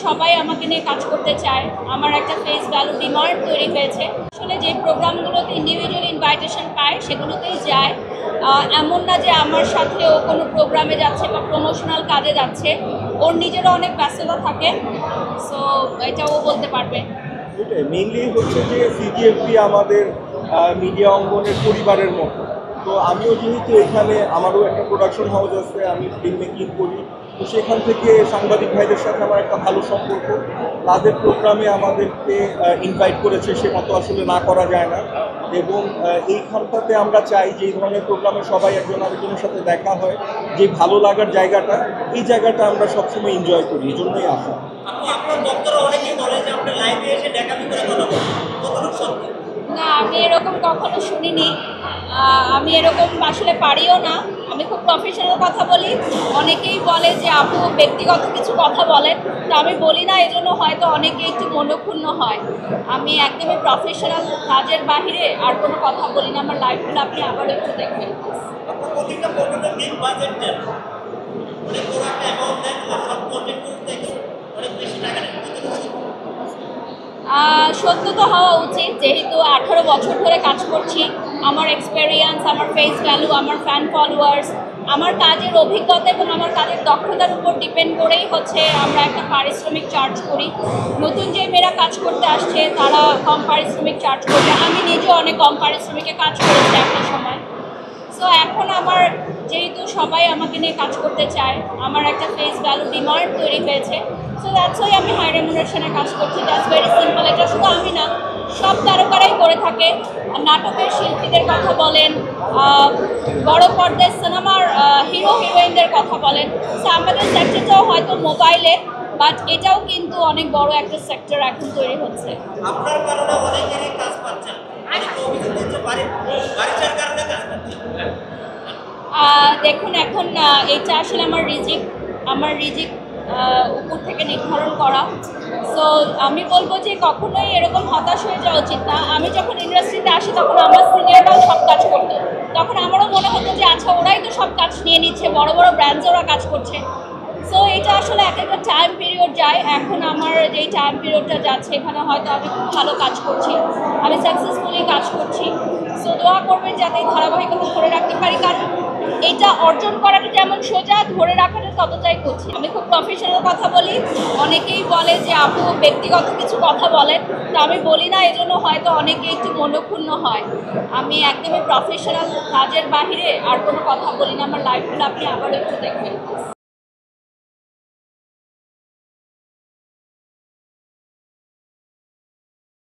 সবাই আমাকে নিয়ে কাজ করতে চায়। আমার একটা ফেস ভ্যালু ডিমান্ড তৈরি হয়েছে। আসলে যে প্রোগ্রামগুলোতে ইন্ডিভিজুয়াল ইনভাইটেশন পায় সেগুলোতেই যায়। এমন না যে আমার সাথে ও কোনো প্রোগ্রামে যাচ্ছে বা প্রমোশনাল কাজে যাচ্ছে। ওর নিজেরও অনেক ব্যস্ততা থাকে, সো এটা ও বলতে পারবে। এটাই মেইনলি হচ্ছে যে সিজিএফবি আমাদের মিডিয়া অঙ্গনের পরিবারের মতো। তো আমিও যেহেতু এখানে আমারও একটা প্রোডাকশন হাউস আছে, আমি ফিল্ম মেকিং করি, তো সেখান থেকে সাংবাদিক ভাইদের সাথে আমার একটা ভালো সম্পর্ক। তাদের প্রোগ্রামে আমাদেরকে ইনভাইট করেছে, সে মতো আসলে না করা যায় না। এবং এইখানটাতে আমরা চাই যে এই ধরনের প্রোগ্রামে সবাই একজন আরেকজনের সাথে দেখা হয়, যে ভালো লাগার জায়গাটা, এই জায়গাটা আমরা সবসময় এনজয় করি, এই জন্যই আসা। আপনার দপ্তরে অনেকেই বলে যে আপনি লাইভে এসে দেখাবি করে কথা বলেন, কতটুকু সত্যি? না, আমি এরকম কখনো শুনিনি। আমি এরকম আসলে পারিও না। আমি খুব প্রফেশনাল কথা বলি। অনেকেই বলে যে আপু ব্যক্তিগত কিছু কথা বলেন, তো আমি বলি না, এজন্য হয়তো অনেকে একটু মনক্ষুণ্ণ হয়। আমি একদমই প্রফেশনাল, কাজের বাহিরে আর কোনো কথা বলি না। আমার লাইফগুলো আপনি আবার একটু দেখবেন। আপনার প্রতিটা প্রোগ্রামে বিগ বাজেট দেন, অনেক বড় একটা অ্যামাউন্ট দেন, আর সব কন্টেন্ট দেখে অনেক বেশি টাকা নেন, কতটুকু সত্যি? সত্য তো হওয়া উচিত, যেহেতু 18 বছর ধরে কাজ করছি। আমার এক্সপেরিয়েন্স, আমার ফেস ভ্যালু, আমার ফ্যান ফলোয়ার্স, আমার কাজের অভিজ্ঞতা এবং আমার কাজের দক্ষতার উপর ডিপেন্ড করেই হচ্ছে আমরা একটা পারিশ্রমিক চার্জ করি। নতুন যে মেয়েরা কাজ করতে আসছে তারা কম পারিশ্রমিক চার্জ করবে। আমি নিজেও অনেক কম পারিশ্রমিকে কাজ করেছি একটা সময়। সো এখন আমার যেহেতু সবাই আমাকে নিয়ে কাজ করতে চায়, আমার একটা ফেস ভ্যালু ডিমান্ড তৈরি হয়েছে। সো দ্যাটস ওয়াই আমি হাই রেমুনারেশনে কাজ করছি। That's very simple. এটা শুধু আমি না, সব তারকারাই করে থাকে। নাটকের শিল্পীদের কথা বলেন, বড় পর্দায় সিনেমার হিরো হিরোইনদের কথা বলেন। সো আমাদের সেক্টরটাও হয়তো মোবাইলে, বাট এটাও কিন্তু অনেক বড় একটা সেক্টর এখন তৈরি হচ্ছে। আপনার কারণে অনেকেরই কাজ পাচ্ছেন, অনেকে অভিযোগ দিচ্ছে বাড়িটার কারণে কাজ পাচ্ছেন। দেখুন, এখন এটা আসলে আমার রিজিক উপর থেকে নির্ধারণ করা। সো আমি বলবো যে কখনোই এরকম হতাশ হয়ে যাওয়া উচিত না। আমি যখন ইন্ডাস্ট্রিতে আসি তখন আমার সিনিয়ররাও সব কাজ করতো, তখন আমারও মনে হতো যে আচ্ছা ওরাই তো সব কাজ নিয়ে নিচ্ছে, বড় বড় ব্র্যান্ডস ওরা কাজ করছে। সো এটা আসলে এক একটা টাইম পিরিয়ড যায়। এখন আমার যেই টাইম পিরিয়ডটা যাচ্ছে এখানে হয়তো আমি খুব ভালো কাজ করছি, আমি সাকসেসফুলি কাজ করছি। সো দোয়া করবেন যাতে এই ধারাবাহিকতা ধরে রাখতে পারি, কারণ এটা অর্জন করাটা যেমন সোজা, ধরে রাখাটা ততটাই করছি। আমি খুব প্রফেশনাল কথা বলি। অনেকেই বলে যে আপু ব্যক্তিগত কিছু কথা বলেন, তো আমি বলি না, এজন্য হয়তো অনেকে একটু মনক্ষুণ্ণ হয়। আমি একদমই প্রফেশনাল, কাজের বাহিরে আর কোনো কথা বলি না। আমার লাইফগুলো আপনি আবার একটু দেখবেন।